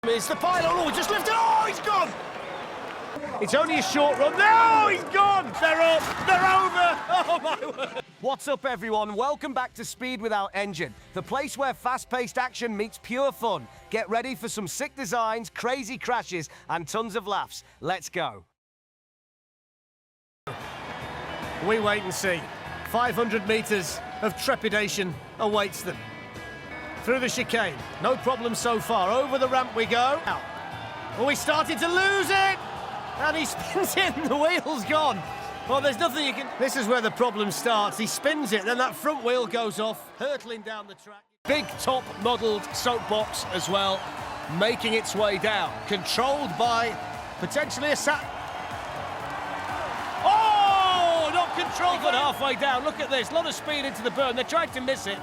It's the pilot. Oh, just lifted. Oh, he's gone. It's only a short run. No, he's gone. They're up. They're over. Oh, my word. What's up, everyone? Welcome back to Speed Without Engine, the place where fast-paced action meets pure fun. Get ready for some sick designs, crazy crashes, and tons of laughs. Let's go. We wait and see. 500 metres of trepidation awaits them. Through the chicane, no problem so far. Over the ramp we go. Oh, he started to lose it! And he spins it and the wheel's gone. Well, there's nothing you can... This is where the problem starts. He spins it, then that front wheel goes off, hurtling down the track. Big top-modelled Soapbox as well, making its way down. Controlled by potentially a Oh! Not controlled, but halfway down. Look at this, a lot of speed into the berm. They tried to miss it,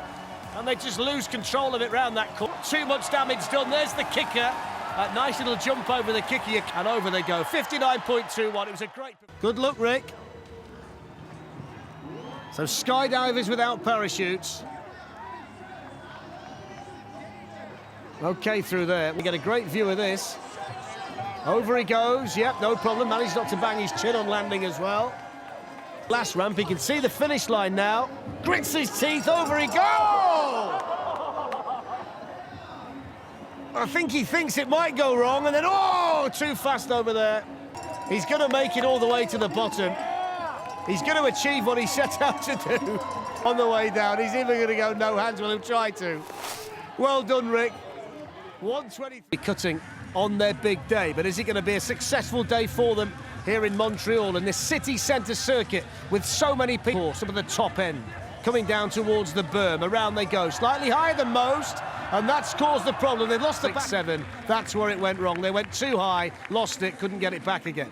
and they just lose control of it round that corner. Too much damage done. There's the kicker. That nice little jump over the kicker, and over they go. 59.21. It was a great... Good luck, Rick. So skydivers without parachutes. Okay, through there. We get a great view of this. Over he goes. Yep, no problem. Managed not to bang his chin on landing as well. Last ramp, he can see the finish line now. Grits his teeth. Over he goes! I think he thinks it might go wrong, and then, oh, too fast over there. He's going to make it all the way to the bottom. He's going to achieve what he set out to do on the way down. He's even going to go no hands, well, he'll try to. Well done, Rick. 120. Cutting on their big day, but is it going to be a successful day for them here in Montreal in this city centre circuit with so many people? Some of the top end coming down towards the berm. Around they go, slightly higher than most, and that's caused the problem. They've lost the back 7. That's where it went wrong. They went too high, lost it, couldn't get it back again.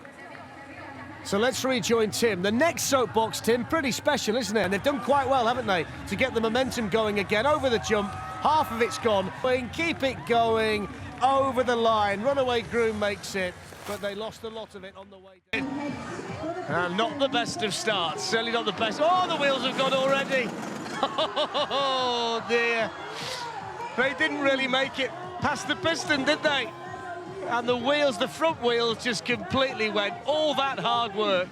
So let's rejoin Tim. The next Soapbox, Tim, pretty special, isn't it? And they've done quite well, haven't they, to get the momentum going again. Over the jump, half of it's gone. Keep it going, over the line. Runaway Groom makes it, but they lost a lot of it on the way down. And not the best of starts, certainly not the best. Oh, the wheels have gone already. Oh, dear. They didn't really make it past the piston, did they? And the wheels, the front wheels, just completely went. All that hard work.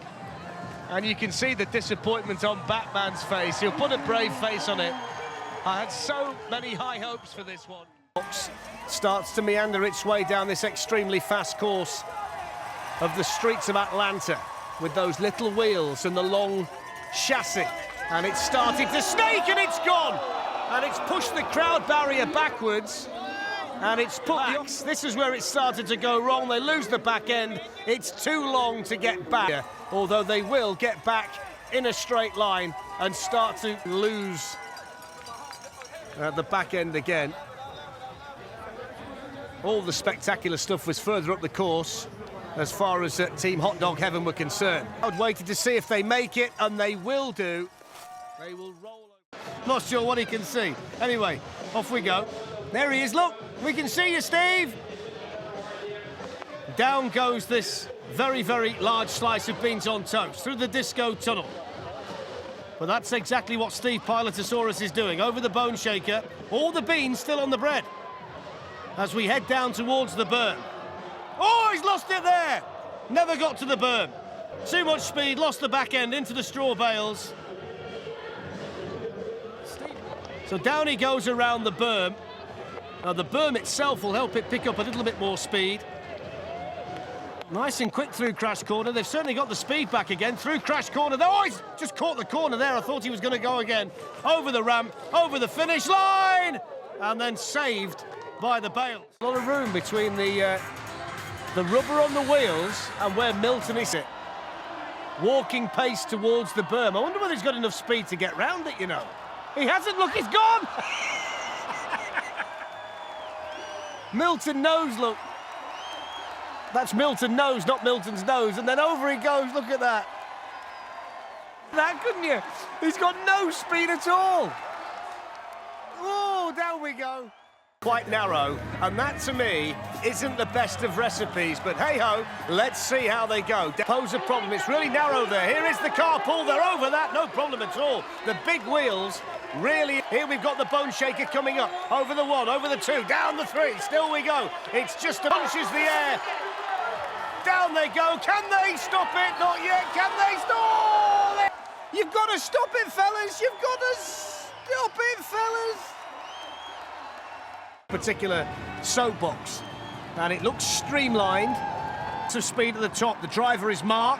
And you can see the disappointment on Batman's face. He'll put a brave face on it. I had so many high hopes for this one. Starts to meander its way down this extremely fast course of the streets of Atlanta with those little wheels and the long chassis. And it's started to snake, and it's gone. And it's pushed the crowd barrier backwards. And it's put the... This is where it started to go wrong. They lose the back end. It's too long to get back. Although they will get back in a straight line and start to lose the back end again. All the spectacular stuff was further up the course as far as Team HOTDOG Heaven were concerned. I'd waited to see if they make it, and they will do. They will roll over. Not sure what he can see. Anyway, off we go. There he is, look, we can see you, Steve. Down goes this very, very large slice of beans on toast through the disco tunnel. But that's exactly what Steve Pilotosaurus is doing. Over the bone shaker, all the beans still on the bread. As we head down towards the berm. Oh, he's lost it there. Never got to the berm. Too much speed, lost the back end into the straw bales. So down he goes around the berm. Now, the berm itself will help it pick up a little bit more speed. Nice and quick through crash corner. They've certainly got the speed back again. Through crash corner. Oh, he's just caught the corner there. I thought he was going to go again. Over the ramp, over the finish line, and then saved by the bales. A lot of room between the rubber on the wheels and where Milton is it. Walking pace towards the berm. I wonder whether he's got enough speed to get round it, you know. He hasn't. Look, he's gone. Milton knows, look. That's Milton knows, not Milton's nose. And then over he goes, look at that. That, couldn't you? He's got no speed at all. Oh, down we go. quite narrow, and that to me isn't the best of recipes, but hey-ho, let's see how they go. Pose a problem, it's really narrow there. Here is the car pull, they're over that, no problem at all. The big wheels, really, here we've got the bone shaker coming up, over the 1, over the 2, down the 3, still we go. It's just punches the air. Down they go, can they stop it? Not yet, can they stop it? You've got to stop it, fellas, you've got to stop it, fellas. Particular soapbox, and it looks streamlined. To speed at the top, the driver is Mark,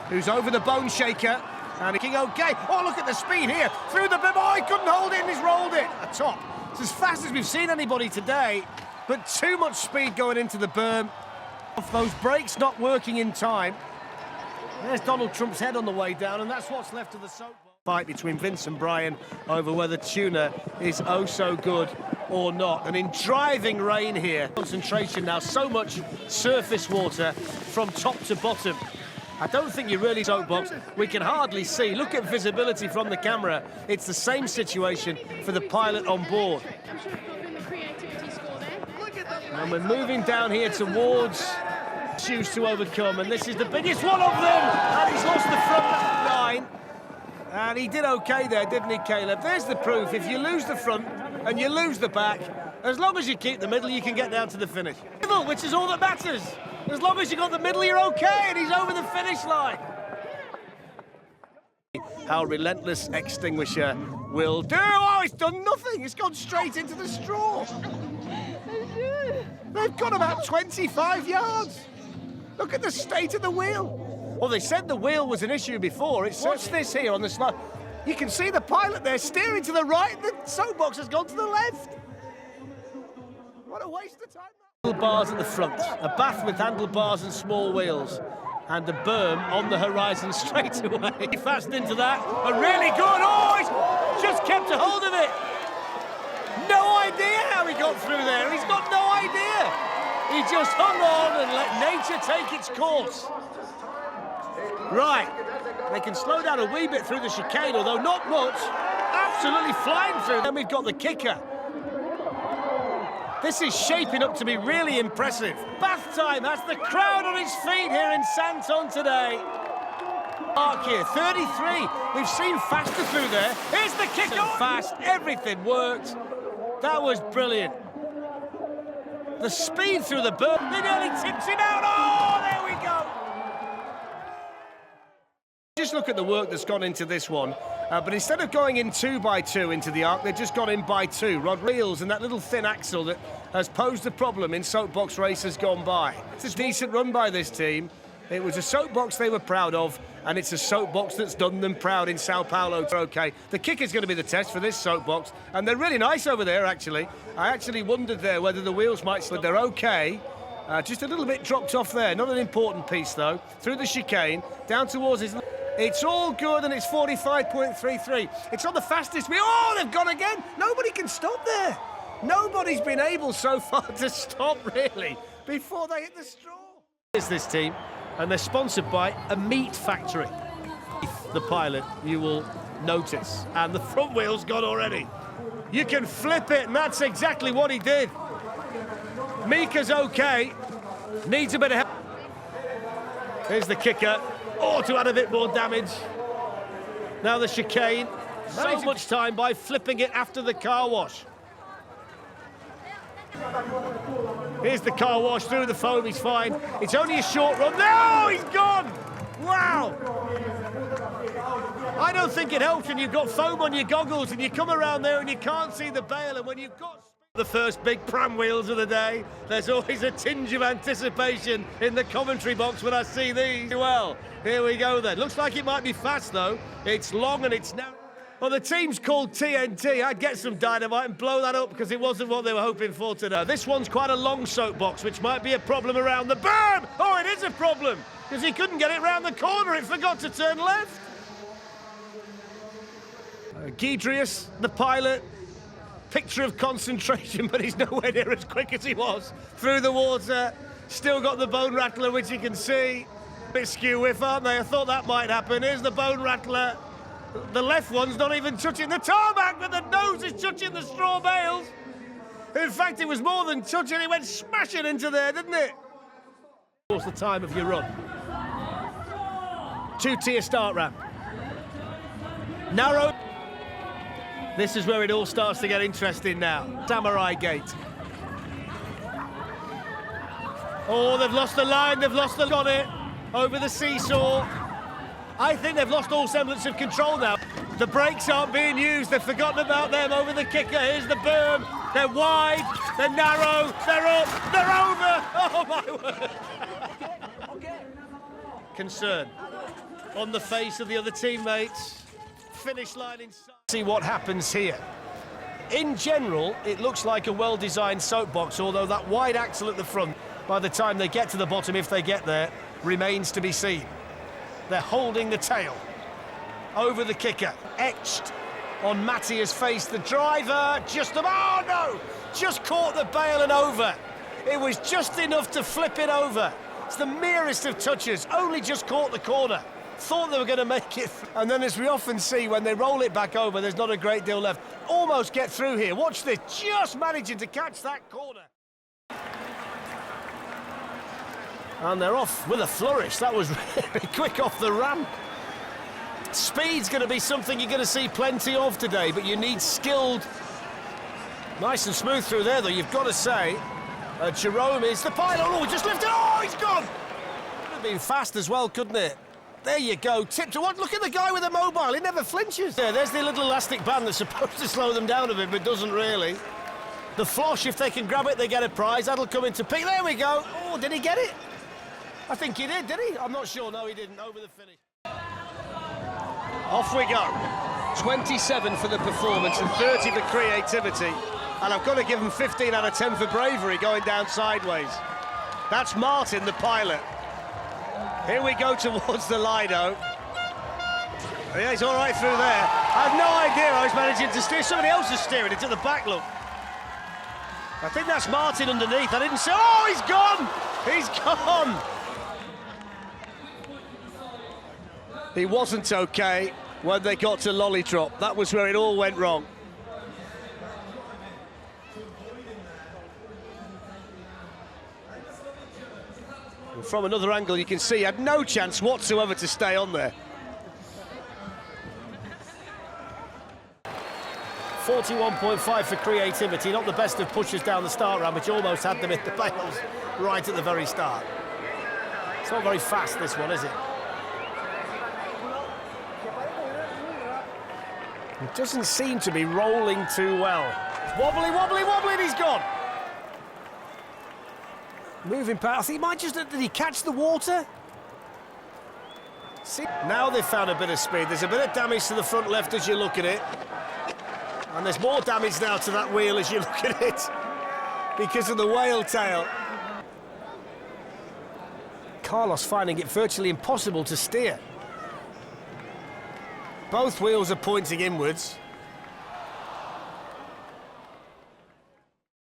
who's over the bone shaker, and looking okay. Oh, look at the speed here, through the bib, oh, he couldn't hold it and he's rolled it. Atop, it's as fast as we've seen anybody today, but too much speed going into the berm. Off those brakes not working in time. There's Donald Trump's head on the way down, and that's what's left of the soapbox. Fight between Vince and Brian over whether TUNA is oh so good or not. And in driving rain here, concentration now, so much surface water from top to bottom. I don't think you really soapbox. We can hardly see. Look at visibility from the camera. It's the same situation for the pilot on board. And we're moving down here towards issues to overcome, and this is the biggest one of them. And he's lost the front 9. And he did okay there, didn't he, Caleb? There's the proof. If you lose the front and you lose the back, as long as you keep the middle, you can get down to the finish. Which is all that matters. As long as you got the middle, you're okay, and he's over the finish line. How relentless extinguisher will do. Oh, it's done nothing. It's gone straight into the straw. They've got about 25 yards. Look at the state of the wheel. Well, they said the wheel was an issue before. Watch this here on the slide. You can see the pilot there steering to the right. The soapbox has gone to the left. What a waste of time. Handlebars at the front. A bath with handlebars and small wheels. And the berm on the horizon straight away. Fast into that. A really good. Oh, he's just kept a hold of it. No idea how he got through there. He's got no idea. He just hung on and let nature take its course. Right, they can slow down a wee bit through the chicane, although not much. Absolutely flying through. Then we've got the kicker. This is shaping up to be really impressive. Bath time has the crowd on its feet here in Santon today. Mark here, 33. We've seen faster through there. Here's the kick. Fast, everything worked. That was brilliant. The speed through the berm. They nearly tipped him out. Oh, there we go. Just look at the work that's gone into this one. But instead of going in 2 by 2 into the arc, they've just gone in by 2. Rod reels and that little thin axle that has posed a problem in soapbox races gone by. It's a decent run by this team. It was a soapbox they were proud of, and it's a soapbox that's done them proud in Sao Paulo. Okay, the kick is going to be the test for this soapbox, and they're really nice over there, actually. I actually wondered there whether the wheels might slip. They're okay. Just a little bit dropped off there. Not an important piece, though. Through the chicane, down towards his... It's all good, and it's 45.33. It's on the fastest wheel. Oh, they've gone again. Nobody can stop there. Nobody's been able so far to stop, really, before they hit the straw. Here's this team, and they're sponsored by a meat factory. The pilot, you will notice, and the front wheel's gone already. You can flip it, and that's exactly what he did. Mika's okay. Needs a bit of help. Here's the kicker. Oh, to add a bit more damage. Now the chicane. So much time by flipping it after the car wash. Here's the car wash through the foam, he's fine. It's only a short run. No, he's gone! Wow! I don't think it helps when you've got foam on your goggles and you come around there and you can't see the bail, and when you've got the first big pram wheels of the day, there's always a tinge of anticipation in the commentary box when I see these. Well, here we go then. Looks like it might be fast though. It's long and it's now... Well, the team's called TNT. I'd get some dynamite and blow that up because it wasn't what they were hoping for today. This one's quite a long soapbox, which might be a problem around the berm. Oh, it is a problem because he couldn't get it round the corner. It forgot to turn left. Gidrius, the pilot, picture of concentration, but he's nowhere near as quick as he was. Through the water, still got the bone rattler, which you can see. Bit skew whiff, aren't they? I thought that might happen. Here's the bone rattler. The left one's not even touching the tarmac, but the nose is touching the straw bales. In fact, it was more than touching. It went smashing into there, didn't it? What's the time of your run? 2-tier start ramp. Narrow. This is where it all starts to get interesting now. Samurai Gate. Oh, they've lost the line, got it. Over the seesaw. I think they've lost all semblance of control now. The brakes aren't being used, they've forgotten about them over the kicker. Here's the berm. They're wide, they're narrow, they're up, they're over. Oh my word. Concern on the face of the other teammates. Finish line inside. See what happens here. In general, it looks like a well-designed soapbox, although that wide axle at the front, by the time they get to the bottom, if they get there, remains to be seen. They're holding the tail over the kicker. Etched on Mattia's face, the driver just about, oh no, just caught the bail and over. It was just enough to flip it over. It's the merest of touches, only just caught the corner. Thought they were going to make it. And then, as we often see, when they roll it back over, there's not a great deal left. Almost get through here. Watch this, just managing to catch that corner. And they're off with a flourish. That was really quick off the ramp. Speed's going to be something you're going to see plenty of today, but you need skilled. Nice and smooth through there, though, you've got to say. Jerome is the pilot. Oh, just lifted. Oh, he's gone. Could have been fast as well, couldn't it? There you go. Tip to one. Look at the guy with the mobile. He never flinches. Yeah, there's the little elastic band that's supposed to slow them down a bit, but doesn't really. The flosh, if they can grab it, they get a prize. That'll come into peak. There we go. Oh, did he get it? I think he did he? I'm not sure. No, he didn't. Over the finish. Off we go. 27 for the performance and 30 for creativity. And I've got to give him 15 out of 10 for bravery going down sideways. That's Martin, the pilot. Here we go towards the Lido. Yeah, he's all right through there. I have no idea how he's managing to steer. Somebody else is steering it to the back, look. I think that's Martin underneath. I didn't see. Oh, he's gone! He's gone! He wasn't okay when they got to Lollydrop. That was where it all went wrong. And from another angle, you can see he had no chance whatsoever to stay on there. 41.5 for creativity, not the best of pushes down the start ramp, which almost had them in the bails right at the very start. It's not very fast, this one, is it? It doesn't seem to be rolling too well. Wobbly, wobbly, wobbly, and he's gone. Moving past, I think he might just, did he catch the water? See, now they've found a bit of speed. There's a bit of damage to the front left as you look at it. And there's more damage now to that wheel as you look at it because of the whale tail. Carlos finding it virtually impossible to steer. Both wheels are pointing inwards.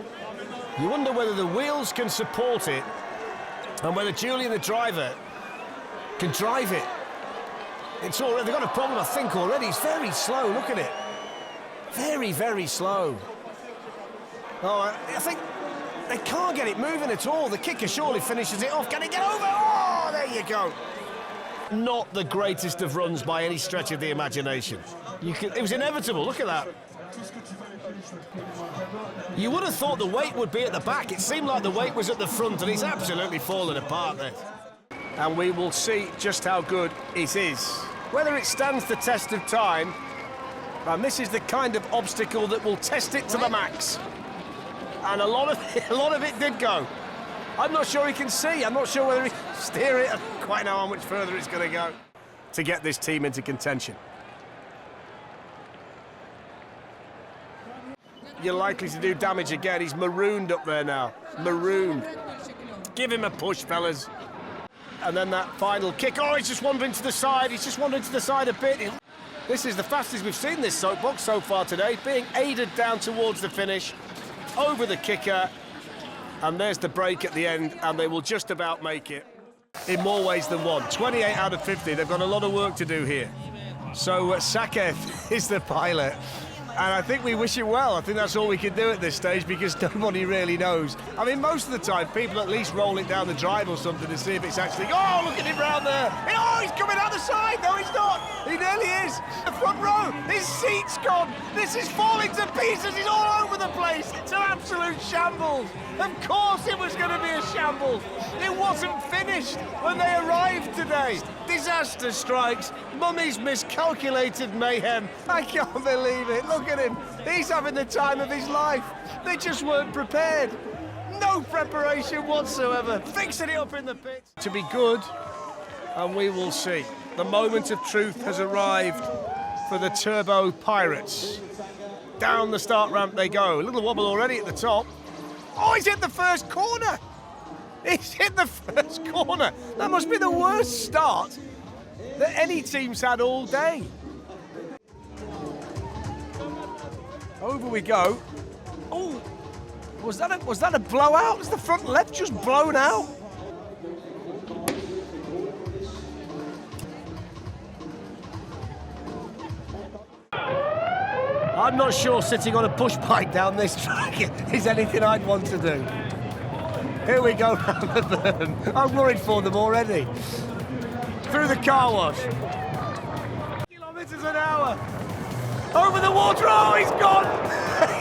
You wonder whether the wheels can support it and whether Julian, the driver, can drive it. It's already, they've got a problem, I think, already. It's very slow, look at it. Very, very slow. Oh, I think they can't get it moving at all. The kicker surely finishes it off. Can it get over? Oh, there you go. Not the greatest of runs by any stretch of the imagination. It was inevitable, look at that. You would have thought the weight would be at the back. It seemed like the weight was at the front, and he's absolutely fallen apart there. And we will see just how good it is. Whether it stands the test of time, and this is the kind of obstacle that will test it to the max. And a lot of it did go. I'm not sure he can see. I'm not sure whether he can steer it. I don't quite know how much further it's going to go to get this team into contention. You're likely to do damage again. He's marooned up there now. Marooned. Give him a push, fellas. And then that final kick. Oh, he's just wandering to the side. He's just wandering to the side a bit. This is the fastest we've seen this soapbox so far today, being aided down towards the finish, over the kicker, and there's the break at the end, and they will just about make it in more ways than one. 28 out of 50, they've got a lot of work to do here. So Saketh is the pilot. And I think we wish him well. I think that's all we can do at this stage because nobody really knows. I mean, most of the time, people at least roll it down the drive or something to see if it's actually... Oh, look at him round there. Oh, he's coming out the side. No, he's not. He nearly is. The front row, his seat's gone. This is falling to pieces. He's all over the place. It's an absolute shambles. Of course it was going to be a shambles. It wasn't finished when they arrived today. Disaster strikes. Mummy's miscalculated mayhem. I can't believe it. Look at him. He's having the time of his life. They just weren't prepared. No preparation whatsoever. Fixing it up in the pit. To be good, and we will see. The moment of truth has arrived for the Turbo Pirates. Down the start ramp they go. A little wobble already at the top. Oh, he's hit the first corner. He's hit the first corner. That must be the worst start that any team's had all day. Over we go. Oh, was that a blowout? Was the front left just blown out? I'm not sure sitting on a push bike down this track is anything I'd want to do. Here we go round the burn. I'm worried for them already. Through the car wash. Kilometres an hour. Over the water. Oh, he's gone.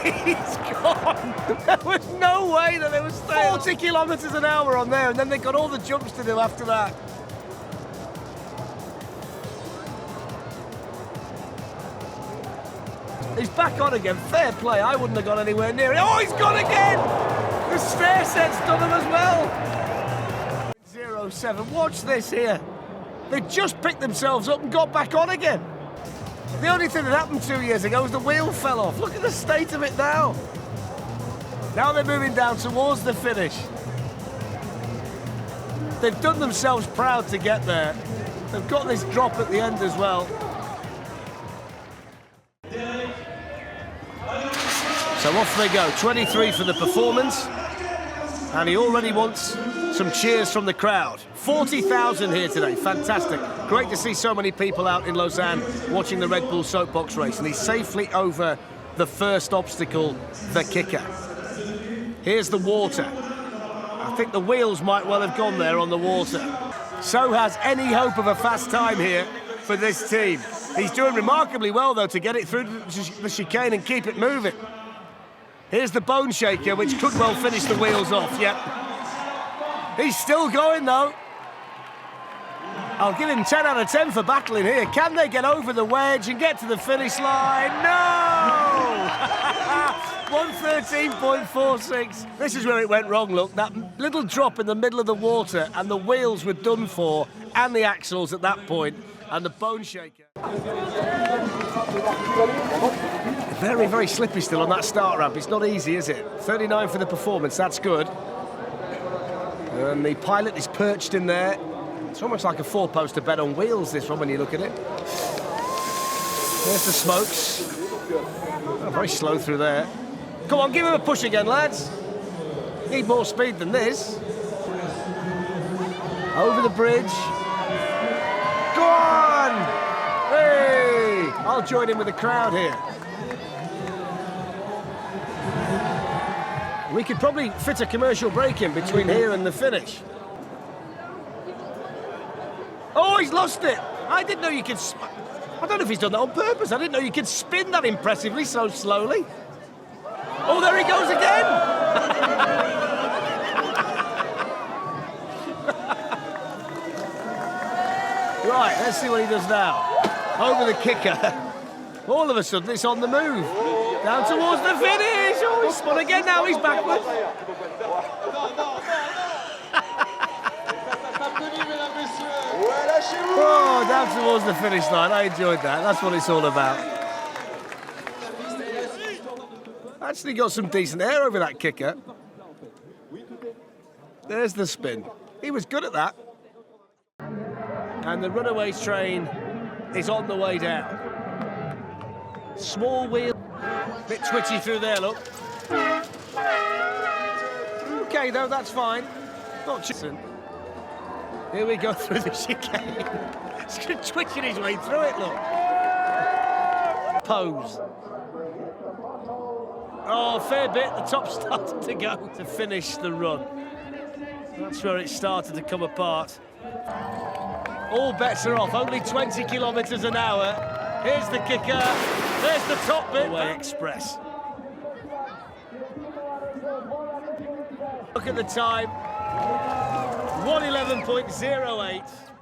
He's gone. There was no way that they were staying. 40 kilometres an hour on there, and then they got all the jumps to do after that. He's back on again. Fair play. I wouldn't have gone anywhere near it. Oh, he's gone again. The stair set's done him as well. 0-7. Watch this here. They just picked themselves up and got back on again. The only thing that happened 2 years ago was the wheel fell off. Look at the state of it now. Now they're moving down towards the finish. They've done themselves proud to get there. They've got this drop at the end as well. So off they go, 23 for the performance, and he already wants some cheers from the crowd. 40,000 here today, fantastic. Great to see so many people out in Lausanne watching the Red Bull Soapbox race, and he's safely over the first obstacle, the kicker. Here's the water. I think the wheels might well have gone there on the water. So has any hope of a fast time here for this team. He's doing remarkably well, though, to get it through the chicane and keep it moving. Here's the bone shaker, which could well finish the wheels off, yep. He's still going, though. I'll give him 10 out of 10 for battling here. Can they get over the wedge and get to the finish line? No! 113.46. This is where it went wrong, look. That little drop in the middle of the water, and the wheels were done for, and the axles at that point, and the bone shaker. Very, very slippy still on that start ramp. It's not easy, is it? 39 for the performance, that's good. And the pilot is perched in there. It's almost like a four-poster bed on wheels, this one, when you look at it. There's the smokes. Oh, very slow through there. Come on, give him a push again, lads. Need more speed than this. Over the bridge. Go on! Hey! I'll join in with the crowd here. We could probably fit a commercial break in between here and the finish. Oh, he's lost it! I didn't know you could... I don't know if he's done that on purpose. I didn't know you could spin that impressively so slowly. Oh, there he goes again! Right, let's see what he does now. Over the kicker. All of a sudden, it's on the move. Down towards the finish. Oh, he's spun again now. He's backwards. Oh, down towards the finish line. I enjoyed that. That's what it's all about. Actually got some decent air over that kicker. There's the spin. He was good at that. And the Runaways train is on the way down. Small wheel. Bit twitchy through there, look. Okay, though, that's fine. Not chasing. Here we go through the chicane. He's twitching his way through it, look. Pose. Oh, a fair bit. The top started to go to finish the run. That's where it started to come apart. All bets are off. Only 20 kilometres an hour. Here's the kicker. There's the top bit. Away Express. Look at the time. 1:11.08.